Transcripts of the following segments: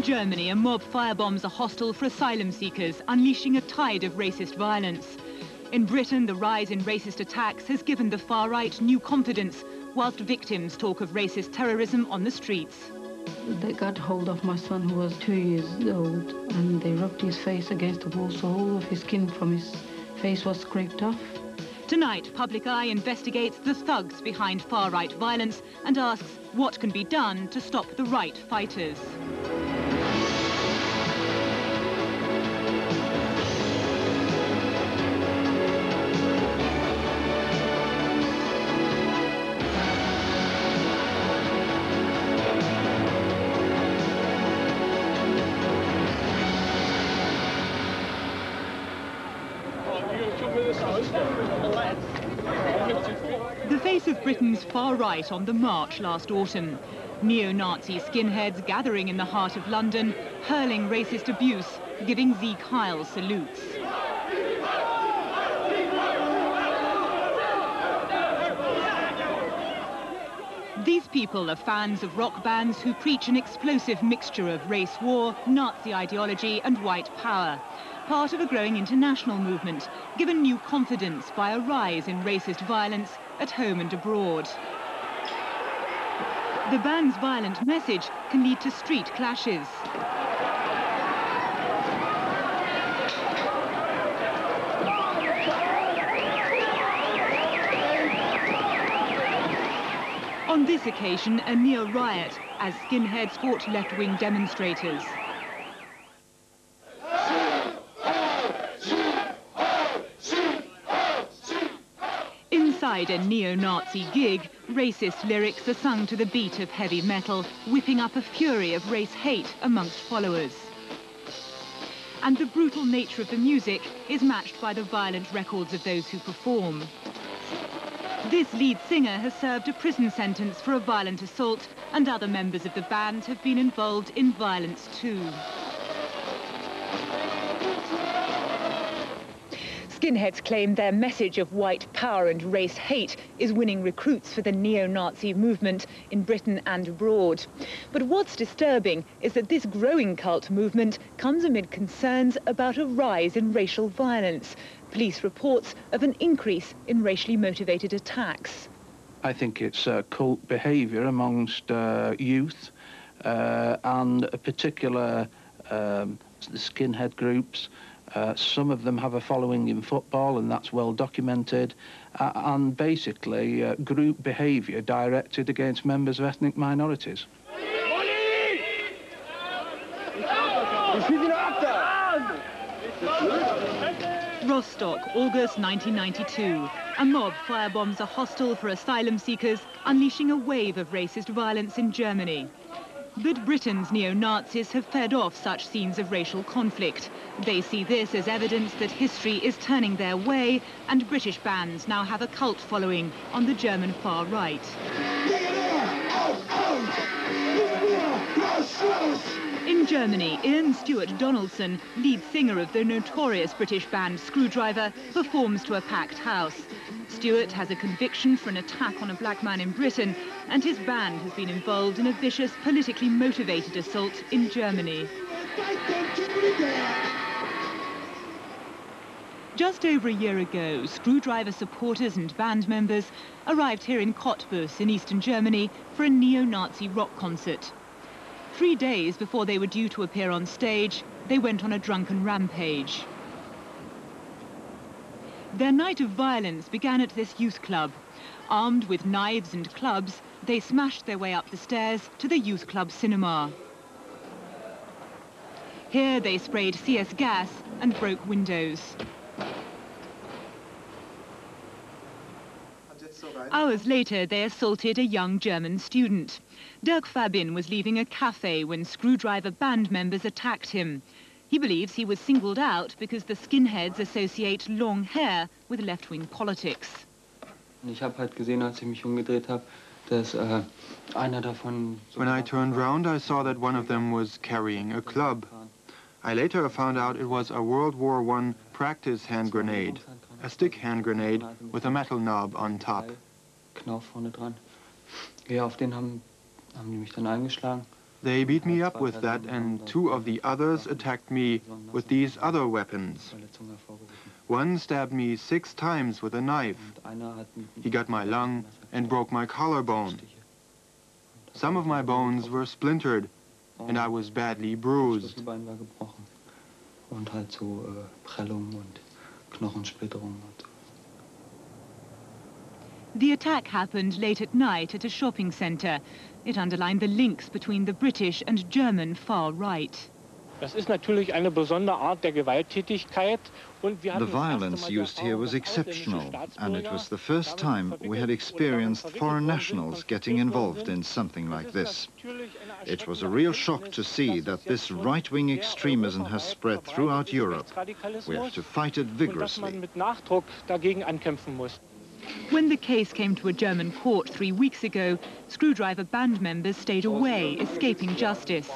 Germany, a mob firebombs a hostel for asylum seekers, unleashing a tide of racist violence. In Britain, the rise in racist attacks has given the far right new confidence, whilst victims talk of racist terrorism on the streets. They got hold of my son, who was 2 years old, and they rubbed his face against the wall, so all of his skin from his face was scraped off. Tonight, Public Eye investigates the thugs behind far-right violence and asks what can be done to stop the right fighters. The face of Britain's far right on the march last autumn. Neo-Nazi skinheads gathering in the heart of London, hurling racist abuse, giving Sieg Heil salutes. These people are fans of rock bands who preach an explosive mixture of race war, Nazi ideology and white power. Part of a growing international movement, given new confidence by a rise in racist violence at home and abroad. The band's violent message can lead to street clashes. On this occasion, a near riot as skinheads fought left-wing demonstrators. Inside a neo-Nazi gig, racist lyrics are sung to the beat of heavy metal, whipping up a fury of race hate amongst followers. And the brutal nature of the music is matched by the violent records of those who perform. This lead singer has served a prison sentence for a violent assault, and other members of the band have been involved in violence too. Skinheads claim their message of white power and race hate is winning recruits for the neo-Nazi movement in Britain and abroad. But what's disturbing is that this growing cult movement comes amid concerns about a rise in racial violence. Police reports of an increase in racially motivated attacks. I think it's cult behaviour amongst youth and a particular the skinhead groups. Some of them have a following in football, and that's well documented, and basically group behaviour directed against members of ethnic minorities. Rostock, August 1992. A mob firebombs a hostel for asylum seekers, unleashing a wave of racist violence in Germany. But Britain's neo-Nazis have fed off such scenes of racial conflict. They see this as evidence that history is turning their way, and British bands now have a cult following on the German far right. In Germany, Ian Stewart Donaldson, lead singer of the notorious British band Screwdriver, performs to a packed house. Stewart has a conviction for an attack on a black man in Britain, and his band has been involved in a vicious, politically motivated assault in Germany. Just over a year ago, Screwdriver supporters and band members arrived here in Cottbus in eastern Germany for a neo-Nazi rock concert. 3 days before they were due to appear on stage, they went on a drunken rampage. Their night of violence began at this youth club. Armed with knives and clubs, they smashed their way up the stairs to the youth club cinema. Here they sprayed CS gas and broke windows. Hours later, they assaulted a young German student. Dirk Fabin was leaving a cafe when Screwdriver band members attacked him. He believes he was singled out because the skinheads associate long hair with left-wing politics. Ich habe halt gesehen, als ich mich umgedreht habe, dass einer davon... When I turned round, I saw that one of them was carrying a club. I later found out it was a World War I practice hand grenade, a stick hand grenade with a metal knob on top. Knauf vorne dran. Ja, auf den haben die mich dann eingeschlagen. They beat me up with that, and 2 of the others attacked me with these other weapons. One stabbed me 6 times with a knife. He got my lung and broke my collarbone. Some of my bones were splintered, and I was badly bruised. Und halt so Prellungen und Knochensplitterungen. The attack happened late at night at a shopping centre. It underlined the links between the British and German far right. Das ist natürlich eine besondere Art der Gewalttätigkeit. The violence used here was exceptional, and it was the first time we had experienced foreign nationals getting involved in something like this. It was a real shock to see that this right-wing extremism has spread throughout Europe. We have to fight it vigorously. When the case came to a German court 3 weeks ago, Screwdriver band members stayed away, escaping justice.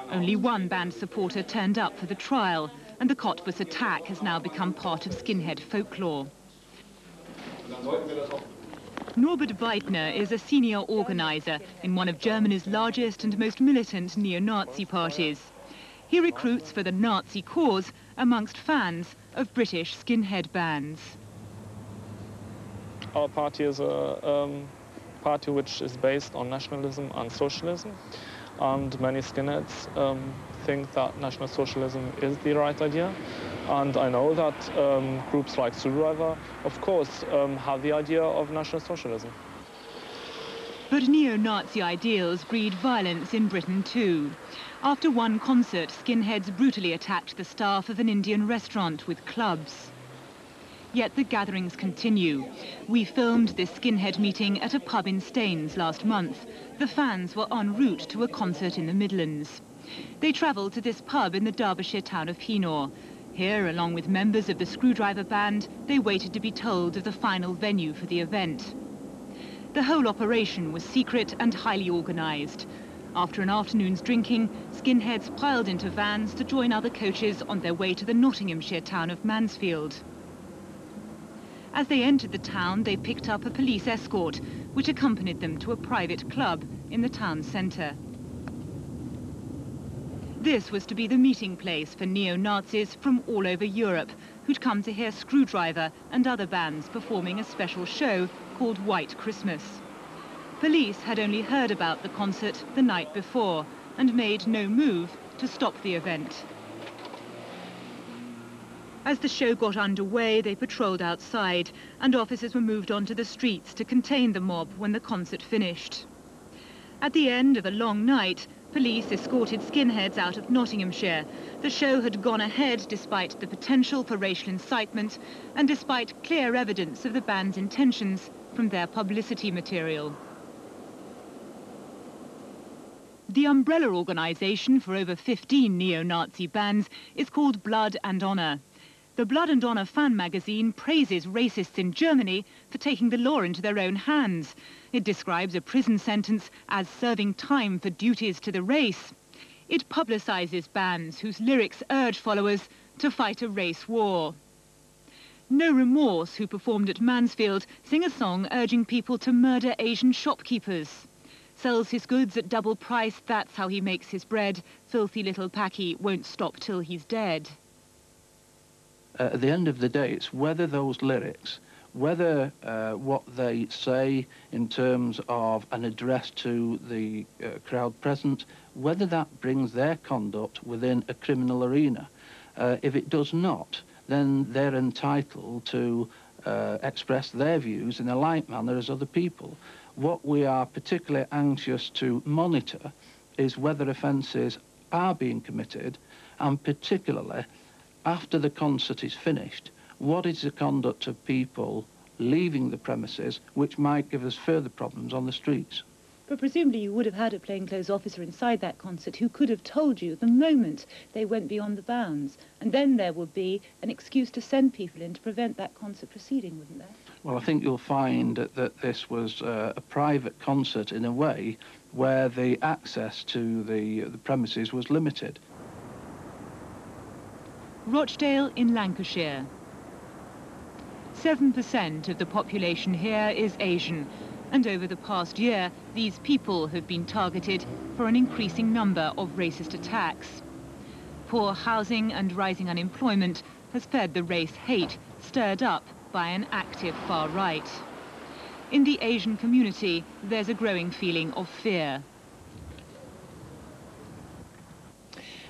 Only one band supporter turned up for the trial, and the Cottbus attack has now become part of skinhead folklore. Norbert Weidner is a senior organizer in one of Germany's largest and most militant neo-Nazi parties. He recruits for the Nazi cause amongst fans of British skinhead bands. Our party is a party which is based on nationalism and socialism, and many skinheads think that National Socialism is the right idea. And I know that groups like Screwdriver, of course, have the idea of National Socialism. But neo-Nazi ideals breed violence in Britain too. After one concert, skinheads brutally attacked the staff of an Indian restaurant with clubs. Yet the gatherings continue. We filmed this skinhead meeting at a pub in Staines last month. The fans were en route to a concert in the Midlands. They travelled to this pub in the Derbyshire town of Heanor. Here, along with members of the Screwdriver band, they waited to be told of the final venue for the event. The whole operation was secret and highly organised. After an afternoon's drinking, skinheads piled into vans to join other coaches on their way to the Nottinghamshire town of Mansfield. As they entered the town, they picked up a police escort, which accompanied them to a private club in the town centre. This was to be the meeting place for neo-Nazis from all over Europe, who'd come to hear Screwdriver and other bands performing a special show called White Christmas. Police had only heard about the concert the night before and made no move to stop the event. As the show got underway, they patrolled outside, and officers were moved onto the streets to contain the mob when the concert finished. At the end of a long night, police escorted skinheads out of Nottinghamshire. The show had gone ahead despite the potential for racial incitement and despite clear evidence of the band's intentions from their publicity material. The umbrella organisation for over 15 neo-Nazi bands is called Blood and Honor. The Blood and Honor fan magazine praises racists in Germany for taking the law into their own hands. It describes a prison sentence as serving time for duties to the race. It publicises bands whose lyrics urge followers to fight a race war. No Remorse, who performed at Mansfield, sing a song urging people to murder Asian shopkeepers. Sells his goods at double price, that's how he makes his bread. Filthy little Packy won't stop till he's dead. At the end of the day, it's whether those lyrics, whether what they say in terms of an address to the crowd present, whether that brings their conduct within a criminal arena. If it does not, then they're entitled to express their views in a like manner as other people. What we are particularly anxious to monitor is whether offences are being committed, and particularly after the concert is finished, what is the conduct of people leaving the premises, which might give us further problems on the streets. But presumably you would have had a plainclothes officer inside that concert who could have told you the moment they went beyond the bounds, and then there would be an excuse to send people in to prevent that concert proceeding, wouldn't there? Well, I think you'll find that this was a private concert in a way where the access to the premises was limited. Rochdale in Lancashire. 7% of the population here is Asian, And over the past year, these people have been targeted for an increasing number of racist attacks. Poor housing and rising unemployment has fed the race hate stirred up by an active far right. In the Asian community, there's a growing feeling of fear.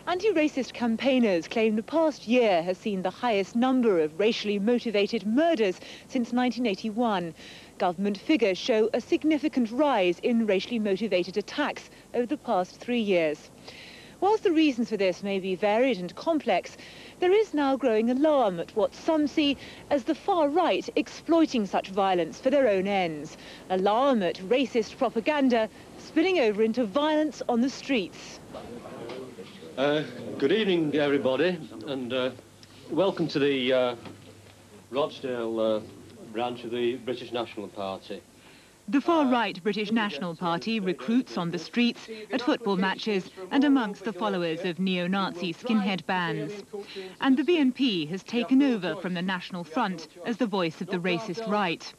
Anti-racist campaigners claim the past year has seen the highest number of racially motivated murders since 1981. Government figures show a significant rise in racially motivated attacks over the past 3 years. Whilst the reasons for this may be varied and complex, there is now growing alarm at what some see as the far right exploiting such violence for their own ends. Alarm at racist propaganda spilling over into violence on the streets. Good evening, everybody, and welcome to the Rochdale branch of the British National Party. The far-right British National Party recruits on the streets, at football matches and amongst the followers of neo-Nazi skinhead bands. And the BNP has taken over from the National Front as the voice of the racist right.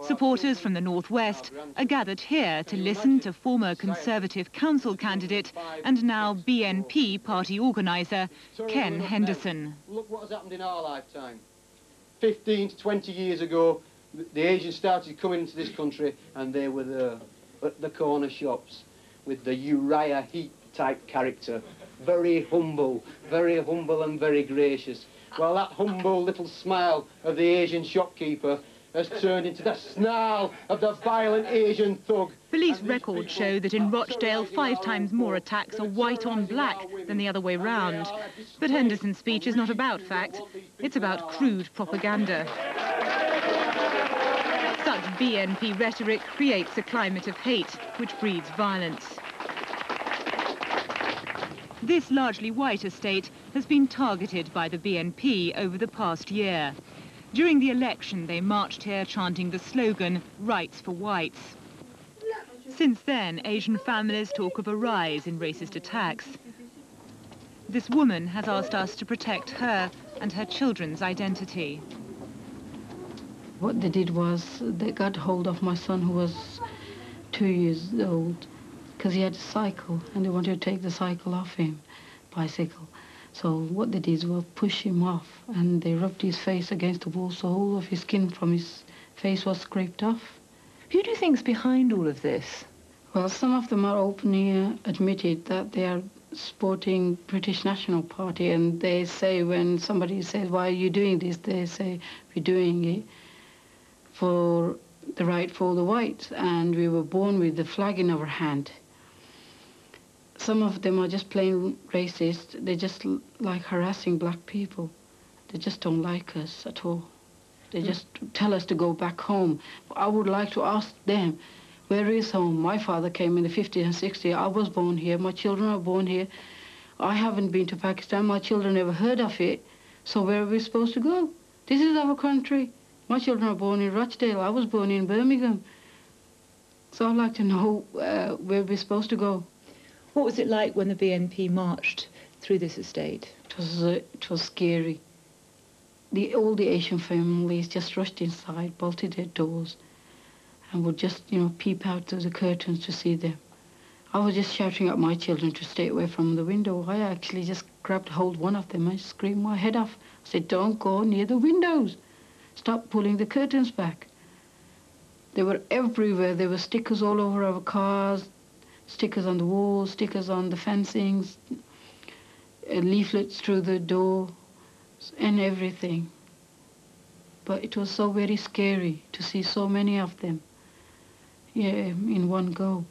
Supporters from the northwest are gathered here to listen to former Conservative council candidate and now BNP party organiser Ken Henderson. Look what has happened in our lifetime. 15 to 20 years ago, the Asians started coming into this country and they were there at the corner shops with the Uriah Heep type character. Very humble and very gracious. Well, that humble little smile of the Asian shopkeeper has turned into the snarl of the violent Asian thug. Police records show that in Rochdale 5 times more attacks are white on black than the other way round. But Henderson's speech is not about fact, it's about crude propaganda. Such BNP rhetoric creates a climate of hate which breeds violence. This largely white estate has been targeted by the BNP over the past year. During the election, they marched here chanting the slogan, "Rights for Whites." Since then, Asian families talk of a rise in racist attacks. This woman has asked us to protect her and her children's identity. What they did was they got hold of my son who was 2 years old because he had a cycle and they wanted to take the cycle off him, bicycle. So what they did was push him off and they rubbed his face against the wall so all of his skin from his face was scraped off. Who do you think's behind all of this? Well, some of them are openly admitted that they are supporting British National Party, and they say when somebody says, "Why are you doing this?" they say, "We're doing it for the right for the whites, and we were born with the flag in our hand." Some of them are just plain racist. They just like harassing black people. They just don't like us at all. They just tell us to go back home. I would like to ask them, where is home? My father came in the 50s and 60s. I was born here. My children are born here. I haven't been to Pakistan. My children never heard of it. So where are we supposed to go? This is our country. My children are born in Rochdale. I was born in Birmingham. So I'd like to know where we're supposed to go. What was it like when the BNP marched through this estate? It was scary. All the Asian families just rushed inside, bolted their doors, and would just, peep out through the curtains to see them. I was just shouting at my children to stay away from the window. I actually just grabbed hold of one of them and screamed my head off. I said, "Don't go near the windows. Stop pulling the curtains back." They were everywhere. There were stickers all over our cars, stickers on the walls, stickers on the fencings, leaflets through the door, and everything. But it was so very scary to see so many of them, in one go.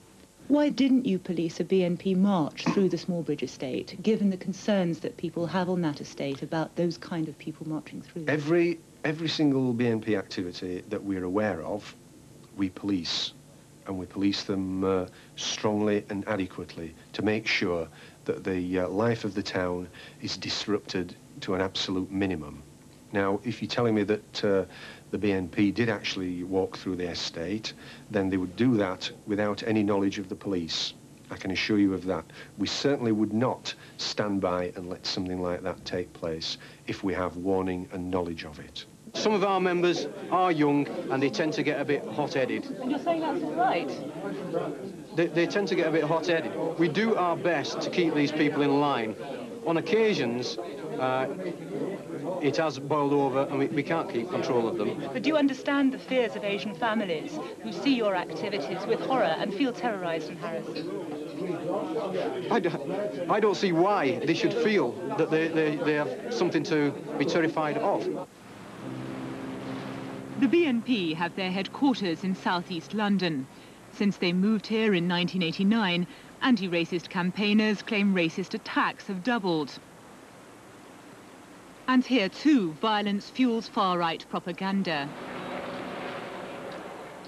Why didn't you police a BNP march through the Smallbridge estate, given the concerns that people have on that estate about those kind of people marching through? Every single BNP activity that we're aware of, we police. And we police them strongly and adequately to make sure that the life of the town is disrupted to an absolute minimum. Now, if you're telling me that the BNP did actually walk through the estate, then they would do that without any knowledge of the police. I can assure you of that. We certainly would not stand by and let something like that take place if we have warning and knowledge of it. Some of our members are young and they tend to get a bit hot-headed. And you're saying that's all right? They tend to get a bit hot-headed. We do our best to keep these people in line. On occasions, it has boiled over and we can't keep control of them. But do you understand the fears of Asian families who see your activities with horror and feel terrorised and harassed? I don't see why they should feel that they have something to be terrified of. The BNP have their headquarters in southeast London. Since they moved here in 1989, anti-racist campaigners claim racist attacks have doubled. And here too, violence fuels far-right propaganda.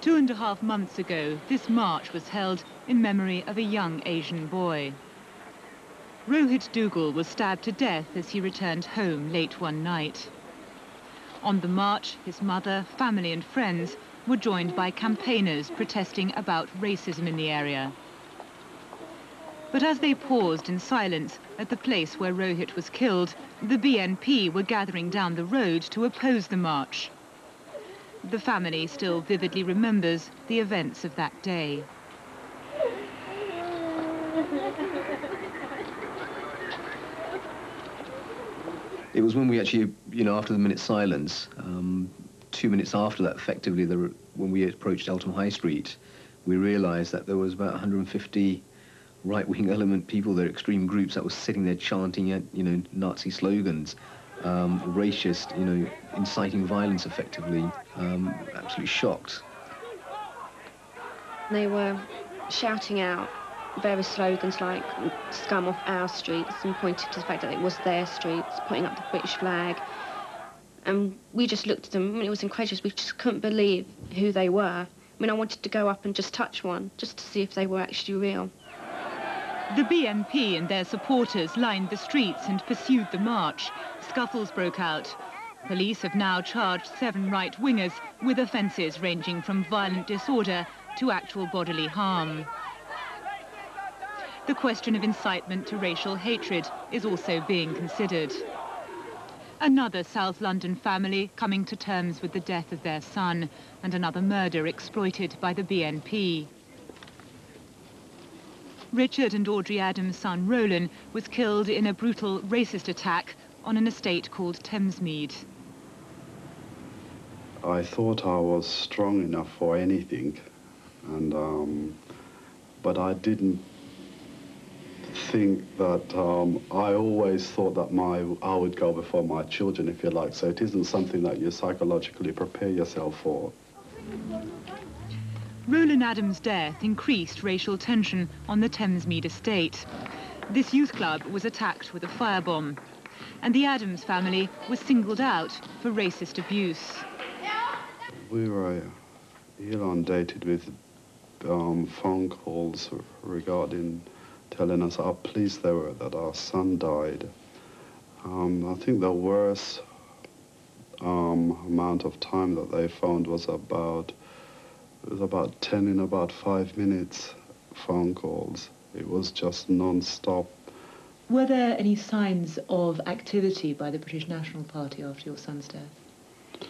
2.5 months ago, this march was held in memory of a young Asian boy. Rohit Dougal was stabbed to death as he returned home late one night. On the march, his mother, family and friends were joined by campaigners protesting about racism in the area. But as they paused in silence at the place where Rohit was killed, the BNP were gathering down the road to oppose the march. The family still vividly remembers the events of that day. It was when we actually, after the minute silence, 2 minutes after that, effectively, when we approached Eltham High Street, we realised that there was about 150 right-wing element people there, extreme groups that were sitting there chanting, Nazi slogans, racist, inciting violence, effectively. Absolutely shocked. They were shouting out various slogans like "scum off our streets" and pointed to the fact that it was their streets, putting up the British flag. And we just looked at them, and it was incredulous. We just couldn't believe who they were. I mean, I wanted to go up and just touch one, just to see if they were actually real. The BNP and their supporters lined the streets and pursued the march. Scuffles broke out. Police have now charged 7 right-wingers with offences ranging from violent disorder to actual bodily harm. The question of incitement to racial hatred is also being considered. Another South London family coming to terms with the death of their son, and another murder exploited by the BNP. Richard and Audrey Adams' son Roland was killed in a brutal racist attack on an estate called Thamesmead. I thought I was strong enough for anything, and but I didn't think that I always thought that I would go before my children, if you like, so it isn't something that you psychologically prepare yourself for. Roland Adams' death increased racial tension on the Thamesmead estate. This youth club was attacked with a firebomb, and the Adams family was singled out for racist abuse. We were inundated with phone calls regarding telling us how pleased they were that our son died. I think the worst amount of time that they found was about 10 in about 5 minutes phone calls. It was just non-stop. Were there any signs of activity by the British National Party after your son's death?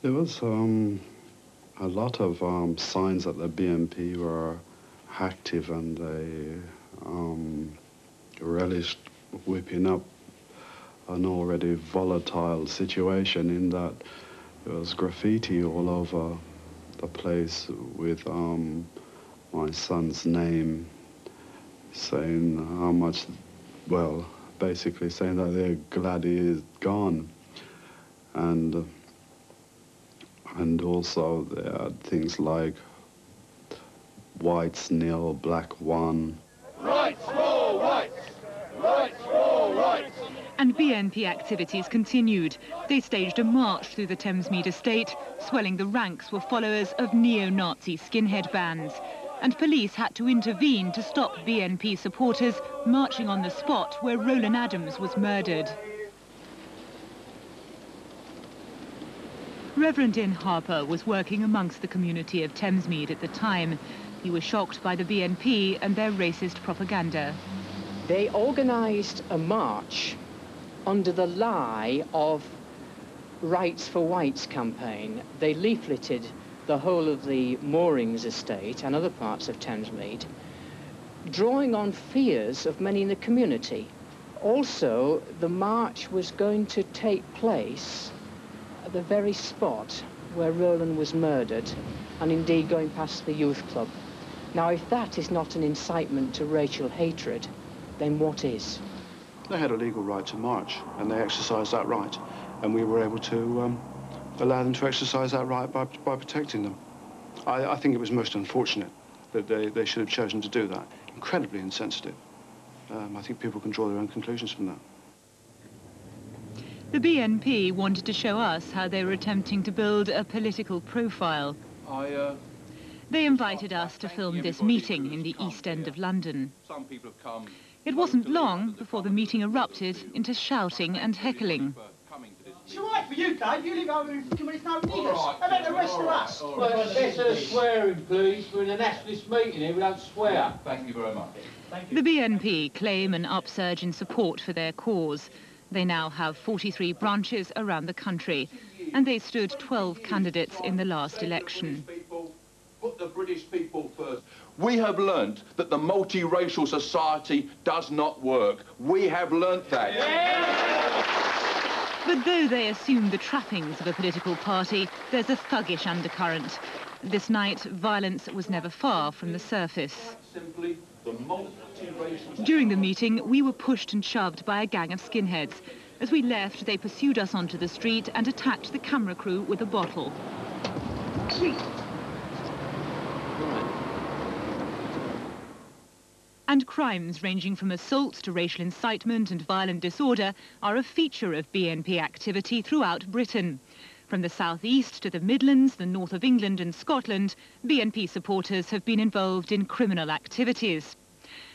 There was a lot of signs that the BNP were active, and they relished whipping up an already volatile situation, in that there was graffiti all over the place with my son's name, saying how much, well, basically saying that they're glad he is gone. And also there are things like whites nil, black one. Rights for whites! Rights for whites! And BNP activities continued. They staged a march through the Thamesmead estate. Swelling the ranks were followers of neo-Nazi skinhead bands. And police had to intervene to stop BNP supporters marching on the spot where Roland Adams was murdered. Reverend Ian Harper was working amongst the community of Thamesmead at the time. He was shocked by the BNP and their racist propaganda. They organised a march under the lie of Rights for Whites campaign. They leafleted the whole of the Moorings estate and other parts of Thamesmead, drawing on fears of many in the community. Also, the march was going to take place at the very spot where Roland was murdered, and indeed going past the youth club. Now, if that is not an incitement to racial hatred, then what is? They had a legal right to march, and they exercised that right, and we were able to allow them to exercise that right by protecting them. I think it was most unfortunate that they should have chosen to do that. Incredibly insensitive. I think people can draw their own conclusions from that. The BNP wanted to show us how they were attempting to build a political profile. They invited us to film this meeting in the East End of London. Some people have come. It wasn't long before the meeting erupted into shouting and heckling. It's all right for you, Dave. You live over in fucking it's no niggers. How about the rest of us? Well, less of swearing, please. We're in a nationalist meeting here. We don't swear. Thank you very much. The BNP claim an upsurge in support for their cause. They now have 43 branches around the country, and they stood 12 candidates in the last election. Put the British people first. We have learnt that the multiracial society does not work. We have learnt that. But though they assume the trappings of a political party, there's a thuggish undercurrent. This night, violence was never far from the surface. Simply the multiracial... During the meeting, we were pushed and shoved by a gang of skinheads. As we left, they pursued us onto the street and attacked the camera crew with a bottle. And crimes ranging from assault to racial incitement and violent disorder are a feature of BNP activity throughout Britain. From the southeast to the Midlands, the north of England and Scotland, BNP supporters have been involved in criminal activities.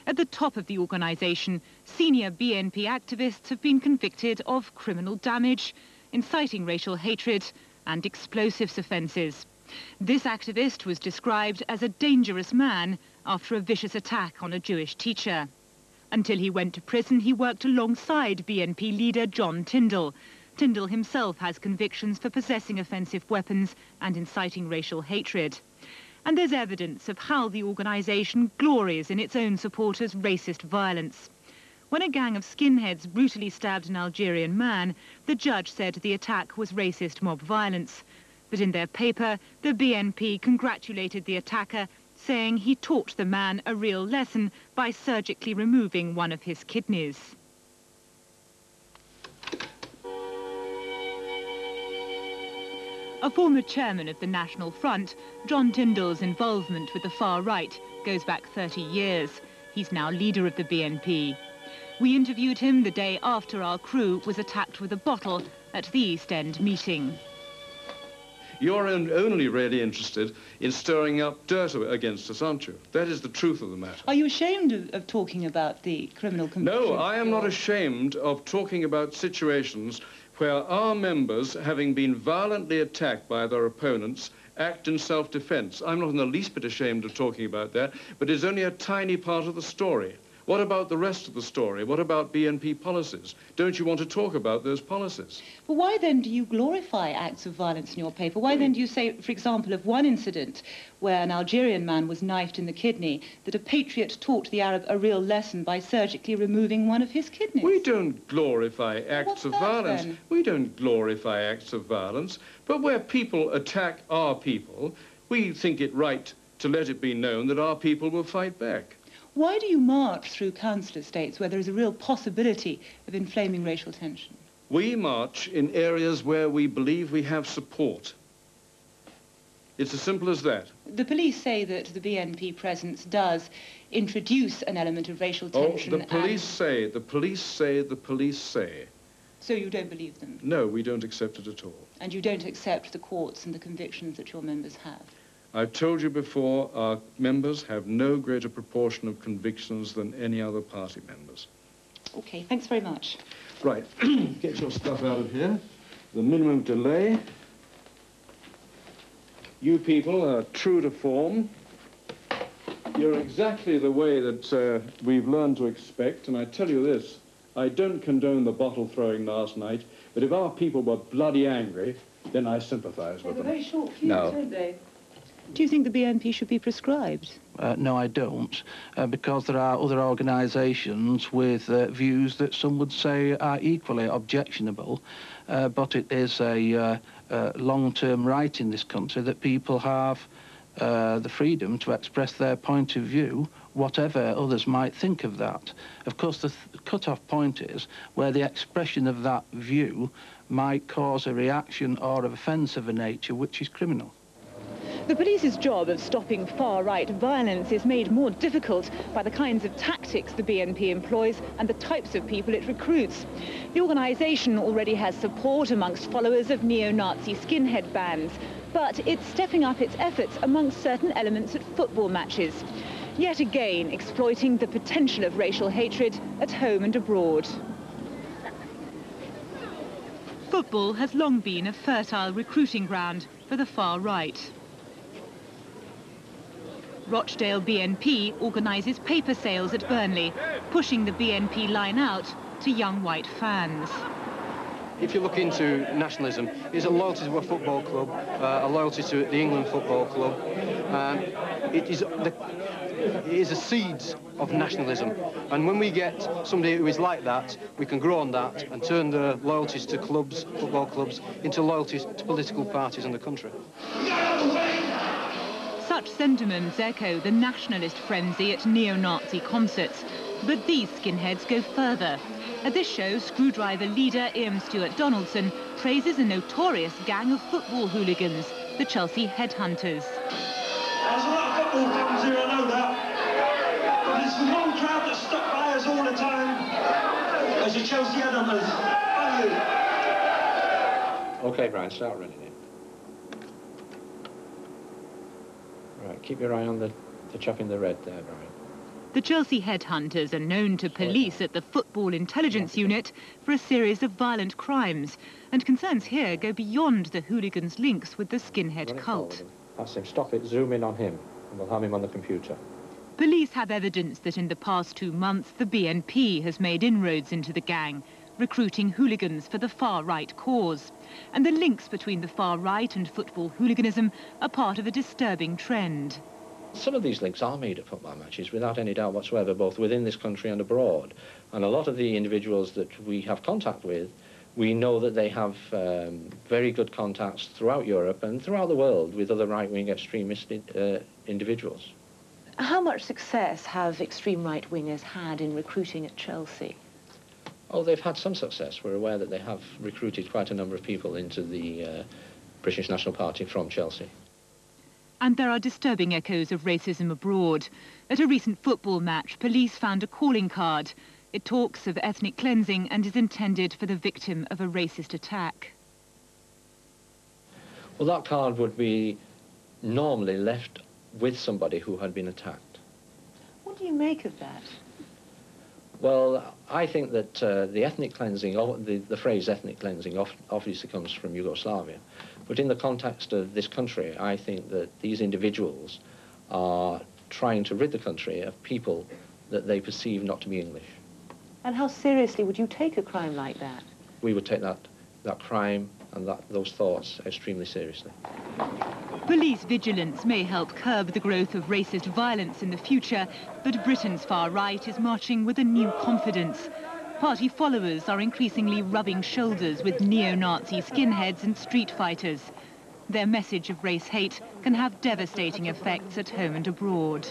At the top of the organisation, senior BNP activists have been convicted of criminal damage, inciting racial hatred and explosives offences. This activist was described as a dangerous man after a vicious attack on a Jewish teacher. Until he went to prison, he worked alongside BNP leader John Tyndall. Tyndall himself has convictions for possessing offensive weapons and inciting racial hatred. And there's evidence of how the organisation glories in its own supporters' racist violence. When a gang of skinheads brutally stabbed an Algerian man, the judge said the attack was racist mob violence. But in their paper, the BNP congratulated the attacker, saying he taught the man a real lesson by surgically removing one of his kidneys. A former chairman of the National Front, John Tyndall's involvement with the far right goes back 30 years. He's now leader of the BNP. We interviewed him the day after our crew was attacked with a bottle at the East End meeting. You're only really interested in stirring up dirt against us, aren't you? That is the truth of the matter. Are you ashamed of talking about the criminal convictions? No, I am not ashamed of talking about situations where our members, having been violently attacked by their opponents, act in self-defense. I'm not in the least bit ashamed of talking about that, but it's only a tiny part of the story. What about the rest of the story? What about BNP policies? Don't you want to talk about those policies? But why then do you glorify acts of violence in your paper? Why then do you say, for example, of one incident where an Algerian man was knifed in the kidney, that a patriot taught the Arab a real lesson by surgically removing one of his kidneys? We don't glorify acts of violence. Then? We don't glorify acts of violence. But where people attack our people, we think it right to let it be known that our people will fight back. Why do you march through council estates where there is a real possibility of inflaming racial tension? We march in areas where we believe we have support. It's as simple as that. The police say that the BNP presence does introduce an element of racial tension. Oh, the police say, the police say, the police say. So you don't believe them? No, we don't accept it at all. And you don't accept the courts and the convictions that your members have? I've told you before, our members have no greater proportion of convictions than any other party members. Okay, thanks very much. Right, get your stuff out of here. The minimum delay. You people are true to form. You're exactly the way that we've learned to expect, and I tell you this, I don't condone the bottle throwing last night, But if our people were bloody angry, then I sympathise with them. Very short fuse, No. don't they? Do you think the BNP should be prescribed? No, I don't, because there are other organisations with views that some would say are equally objectionable, but it is a long-term right in this country that people have the freedom to express their point of view, whatever others might think of that. Of course, the cut-off point is where the expression of that view might cause a reaction or of offence of a nature which is criminal. The police's job of stopping far-right violence is made more difficult by the kinds of tactics the BNP employs and the types of people it recruits. The organisation already has support amongst followers of neo-Nazi skinhead bands, but it's stepping up its efforts amongst certain elements at football matches, yet again exploiting the potential of racial hatred at home and abroad. Football has long been a fertile recruiting ground for the far right. Rochdale BNP organises paper sales at Burnley, pushing the BNP line out to young white fans. If you look into nationalism, it's a loyalty to a football club, a loyalty to the England Football Club. It is a seeds of nationalism, and when we get somebody who is like that, we can grow on that and turn the loyalties to clubs, football clubs, into loyalties to political parties in the country. Such sentiments echo the nationalist frenzy at neo-Nazi concerts, but these skinheads go further. At this show, Screwdriver leader Ian Stewart Donaldson praises a notorious gang of football hooligans, the Chelsea Headhunters. There's a lot of football fans here, I know that. But it's the one crowd that stuck by us all the time as the Chelsea Headhunters. Thank you. OK, Brian, start running it. Right, keep your eye on the chap in the red there, Brian. The Chelsea Headhunters are known to police at the Football Intelligence Unit for a series of violent crimes, and concerns here go beyond the hooligans' links with the skinhead cult. That's him. Stop it. Zoom in on him, and we'll have him on the computer. Police have evidence that in the past 2 months, the BNP has made inroads into the gang, recruiting hooligans for the far-right cause. And the links between the far-right and football hooliganism are part of a disturbing trend. Some of these links are made at football matches, without any doubt whatsoever, both within this country and abroad. And a lot of the individuals that we have contact with, we know that they have very good contacts throughout Europe and throughout the world with other right-wing extremist individuals. How much success have extreme right-wingers had in recruiting at Chelsea? Oh, they've had some success. We're aware that they have recruited quite a number of people into the British National Party from Chelsea. And there are disturbing echoes of racism abroad. At a recent football match, police found a calling card. It talks of ethnic cleansing and is intended for the victim of a racist attack. Well, that card would be normally left with somebody who had been attacked. What do you make of that? Well, I think that the ethnic cleansing, the phrase ethnic cleansing obviously comes from Yugoslavia. But in the context of this country, I think that these individuals are trying to rid the country of people that they perceive not to be English. And how seriously would you take a crime like that? We would take that crime and those thoughts extremely seriously. Police vigilance may help curb the growth of racist violence in the future, but Britain's far right is marching with a new confidence. Party followers are increasingly rubbing shoulders with neo-Nazi skinheads and street fighters. Their message of race hate can have devastating effects at home and abroad.